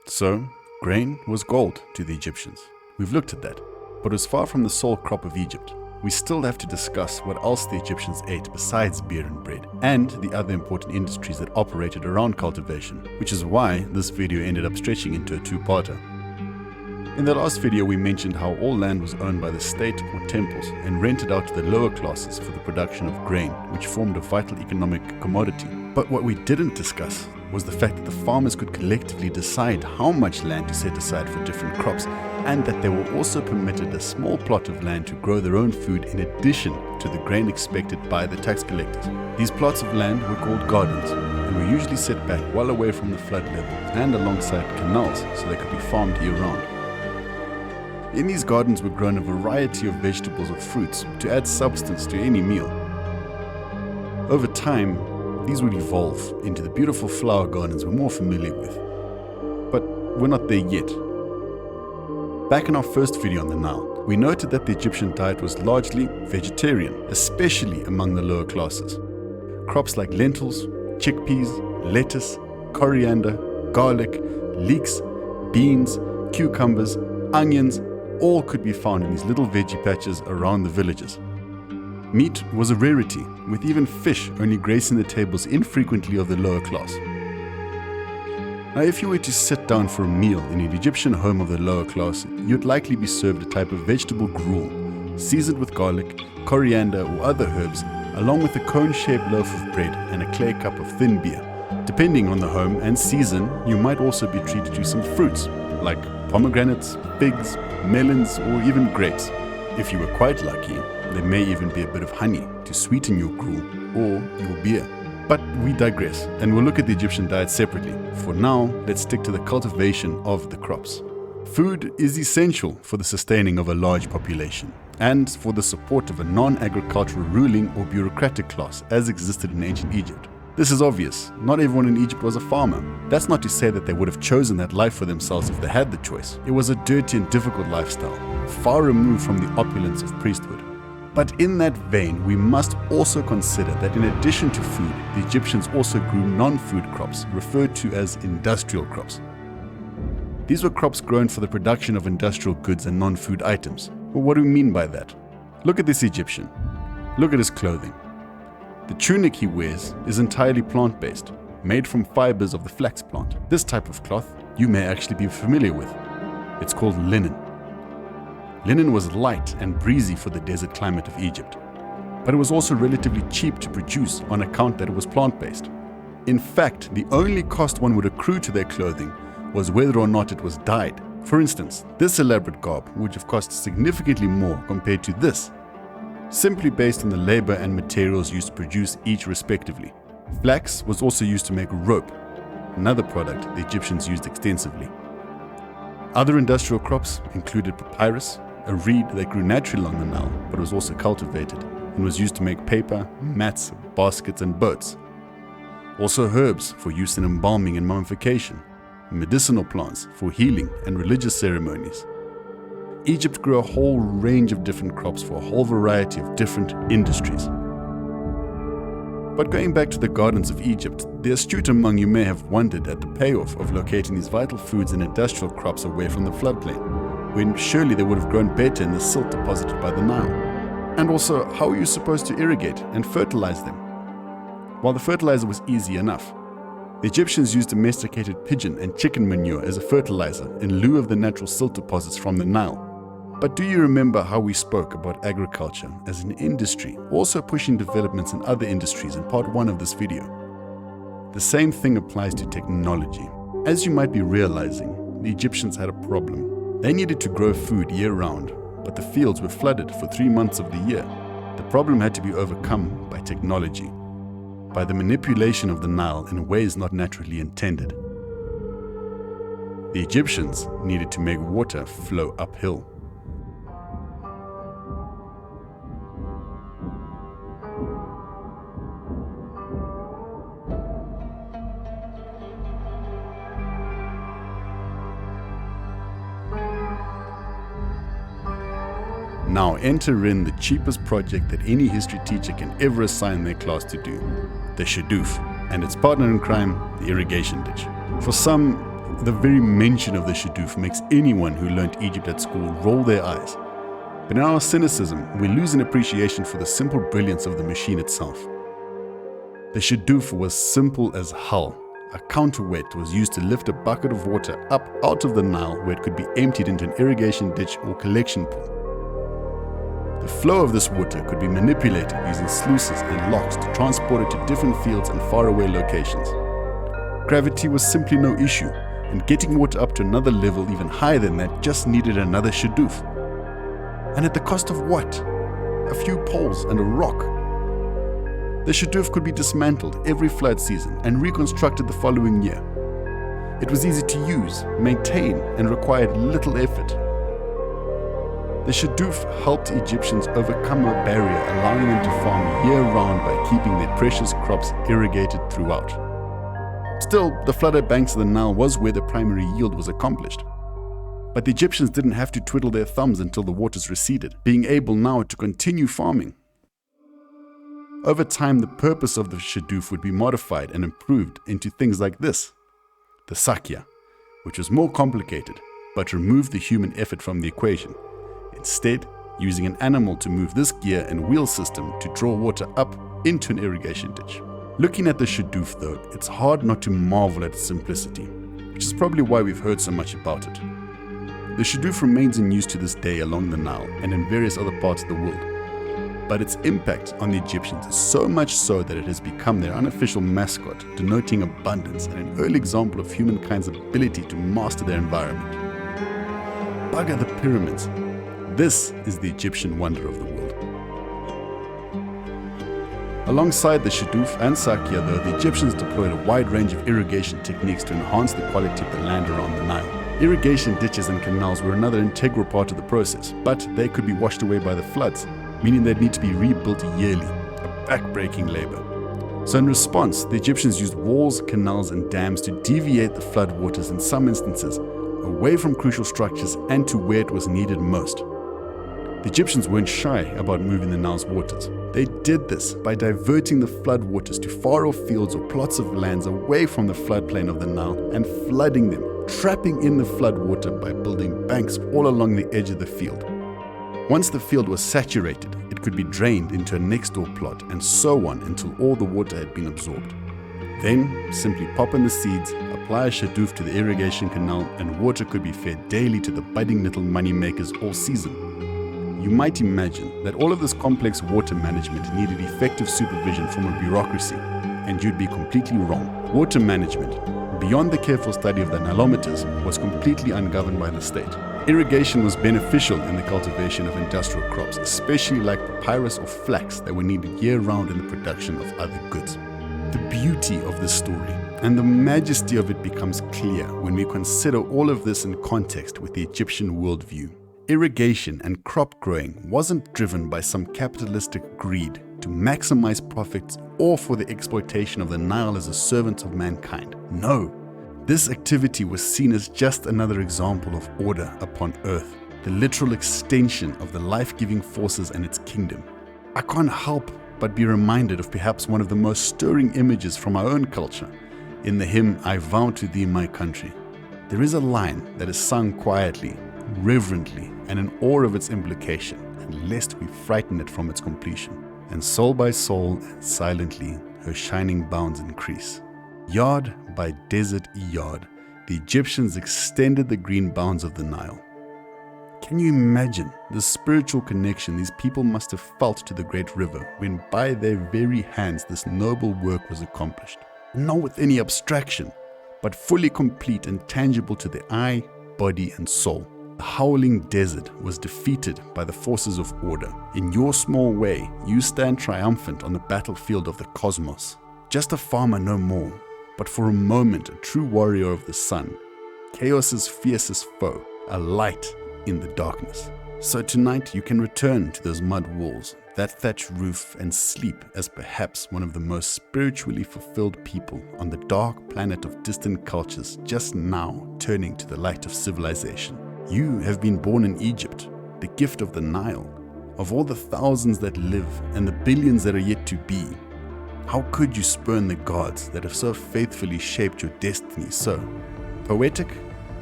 So, grain was gold to the Egyptians. We've looked at that, but it was far from the sole crop of Egypt. We still have to discuss what else the Egyptians ate besides beer and bread, and the other important industries that operated around cultivation, which is why this video ended up stretching into a two-parter. In the last video, we mentioned how all land was owned by the state or temples and rented out to the lower classes for the production of grain, which formed a vital economic commodity. But what we didn't discuss was the fact that the farmers could collectively decide how much land to set aside for different crops, and that they were also permitted a small plot of land to grow their own food in addition to the grain expected by the tax collectors. These plots of land were called gardens, and were usually set back well away from the flood level and alongside canals so they could be farmed year-round. In these gardens were grown a variety of vegetables or fruits to add substance to any meal. Over time, these would evolve into the beautiful flower gardens we're more familiar with. But we're not there yet. Back in our first video on the Nile, we noted that the Egyptian diet was largely vegetarian, especially among the lower classes. Crops like lentils, chickpeas, lettuce, coriander, garlic, leeks, beans, cucumbers, onions, all could be found in these little veggie patches around the villages. Meat was a rarity, with even fish only gracing the tables infrequently of the lower class. Now, if you were to sit down for a meal in an Egyptian home of the lower class, you'd likely be served a type of vegetable gruel, seasoned with garlic, coriander or other herbs, along with a cone-shaped loaf of bread and a clay cup of thin beer. Depending on the home and season, you might also be treated to some fruits, like pomegranates, figs, melons, or even grapes. If you were quite lucky, there may even be a bit of honey to sweeten your gruel or your beer. But we digress, and we'll look at the Egyptian diet separately. For now, let's stick to the cultivation of the crops. Food is essential for the sustaining of a large population, and for the support of a non-agricultural ruling or bureaucratic class as existed in ancient Egypt. This is obvious. Not everyone in Egypt was a farmer. That's not to say that they would have chosen that life for themselves if they had the choice. It was a dirty and difficult lifestyle, far removed from the opulence of priesthood. But in that vein, we must also consider that in addition to food, the Egyptians also grew non-food crops, referred to as industrial crops. These were crops grown for the production of industrial goods and non-food items. Well, what do we mean by that? Look at this Egyptian. Look at his clothing. The tunic he wears is entirely plant-based, made from fibers of the flax plant. This type of cloth you may actually be familiar with. It's called linen. Linen was light and breezy for the desert climate of Egypt, but it was also relatively cheap to produce on account that it was plant-based. In fact, the only cost one would accrue to their clothing was whether or not it was dyed. For instance, this elaborate garb would have cost significantly more compared to this, simply based on the labor and materials used to produce each respectively. Flax was also used to make rope, another product the Egyptians used extensively. Other industrial crops included papyrus, a reed that grew naturally along the Nile but was also cultivated and was used to make paper, mats, baskets and boats. Also herbs for use in embalming and mummification, medicinal plants for healing and religious ceremonies. Egypt grew a whole range of different crops for a whole variety of different industries. But going back to the gardens of Egypt, the astute among you may have wondered at the payoff of locating these vital foods and industrial crops away from the floodplain, when surely they would have grown better in the silt deposited by the Nile. And also, how are you supposed to irrigate and fertilize them? While the fertilizer was easy enough, the Egyptians used domesticated pigeon and chicken manure as a fertilizer in lieu of the natural silt deposits from the Nile. But do you remember how we spoke about agriculture as an industry, also pushing developments in other industries in part 1 of this video? The same thing applies to technology. As you might be realizing, the Egyptians had a problem. They needed to grow food year-round, but the fields were flooded for 3 months of the year. The problem had to be overcome by technology, by the manipulation of the Nile in ways not naturally intended. The Egyptians needed to make water flow uphill. Now enter in the cheapest project that any history teacher can ever assign their class to do, the shadoof, and its partner in crime, the irrigation ditch. For some, The very mention of the shadoof makes anyone who learnt Egypt at school roll their eyes. But in our cynicism, we lose an appreciation for the simple brilliance of the machine itself. The shadoof was simple as hell. A counterweight was used to lift a bucket of water up out of the Nile where it could be emptied into an irrigation ditch or collection pool. The flow of this water could be manipulated using sluices and locks to transport it to different fields and faraway locations. Gravity was simply no issue, and getting water up to another level even higher than that just needed another shadoof. And at the cost of what? A few poles and a rock. The shadoof could be dismantled every flood season and reconstructed the following year. It was easy to use, maintain, and required little effort. The shadoof helped Egyptians overcome a barrier allowing them to farm year-round by keeping their precious crops irrigated throughout. Still, the flooded banks of the Nile was where the primary yield was accomplished. But the Egyptians didn't have to twiddle their thumbs until the waters receded, being able now to continue farming. Over time, the purpose of the shadoof would be modified and improved into things like this: the sakya, which was more complicated, but removed the human effort from the equation, instead using an animal to move this gear and wheel system to draw water up into an irrigation ditch. Looking at the shadoof though, it's hard not to marvel at its simplicity, which is probably why we've heard so much about it. The shadoof remains in use to this day along the Nile and in various other parts of the world. But its impact on the Egyptians is so much so that it has become their unofficial mascot, denoting abundance and an early example of humankind's ability to master their environment. Bugger the pyramids. This is the Egyptian wonder of the world. Alongside the shadoof and sakya though, the Egyptians deployed a wide range of irrigation techniques to enhance the quality of the land around the Nile. Irrigation ditches and canals were another integral part of the process, but they could be washed away by the floods, meaning they'd need to be rebuilt yearly, a back-breaking labor. So in response, the Egyptians used walls, canals and dams to deviate the flood waters in some instances, away from crucial structures and to where it was needed most. The Egyptians weren't shy about moving the Nile's waters. They did this by diverting the flood waters to far-off fields or plots of lands away from the floodplain of the Nile and flooding them, trapping in the flood water by building banks all along the edge of the field. Once the field was saturated, it could be drained into a next-door plot and so on until all the water had been absorbed. Then, simply pop in the seeds, apply a shadoof to the irrigation canal and water could be fed daily to the budding little money makers all season. You might imagine that all of this complex water management needed effective supervision from a bureaucracy, and you'd be completely wrong. Water management, beyond the careful study of the Nilometers, was completely ungoverned by the state. Irrigation was beneficial in the cultivation of industrial crops, especially like papyrus or flax that were needed year-round in the production of other goods. The beauty of this story and the majesty of it becomes clear when we consider all of this in context with the Egyptian worldview. Irrigation and crop growing wasn't driven by some capitalistic greed to maximize profits or for the exploitation of the Nile as a servant of mankind. No, this activity was seen as just another example of order upon earth, the literal extension of the life-giving forces and its kingdom. I can't help but be reminded of perhaps one of the most stirring images from our own culture in the hymn, "I Vow to Thee, My Country." There is a line that is sung quietly, reverently, and in awe of its implication, and lest we frighten it from its completion. And soul by soul and silently her shining bounds increase. Yard by desert yard, the Egyptians extended the green bounds of the Nile. Can you imagine the spiritual connection these people must have felt to the great river when by their very hands this noble work was accomplished? Not with any abstraction, but fully complete and tangible to the eye, body, and soul. The howling desert was defeated by the forces of order. In your small way, you stand triumphant on the battlefield of the cosmos. Just a farmer no more, but for a moment a true warrior of the sun, chaos's fiercest foe, a light in the darkness. So tonight you can return to those mud walls, that thatched roof, and sleep as perhaps one of the most spiritually fulfilled people on the dark planet of distant cultures just now turning to the light of civilization. You have been born in Egypt, the gift of the Nile, of all the thousands that live and the billions that are yet to be. How could you spurn the gods that have so faithfully shaped your destiny so? Poetic?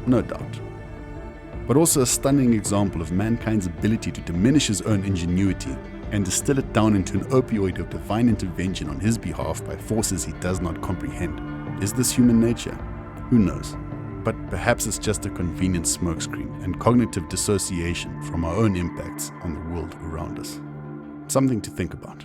No doubt. But also a stunning example of mankind's ability to diminish his own ingenuity and distill it down into an opioid of divine intervention on his behalf by forces he does not comprehend. Is this human nature? Who knows? But perhaps it's just a convenient smokescreen and cognitive dissociation from our own impacts on the world around us. Something to think about.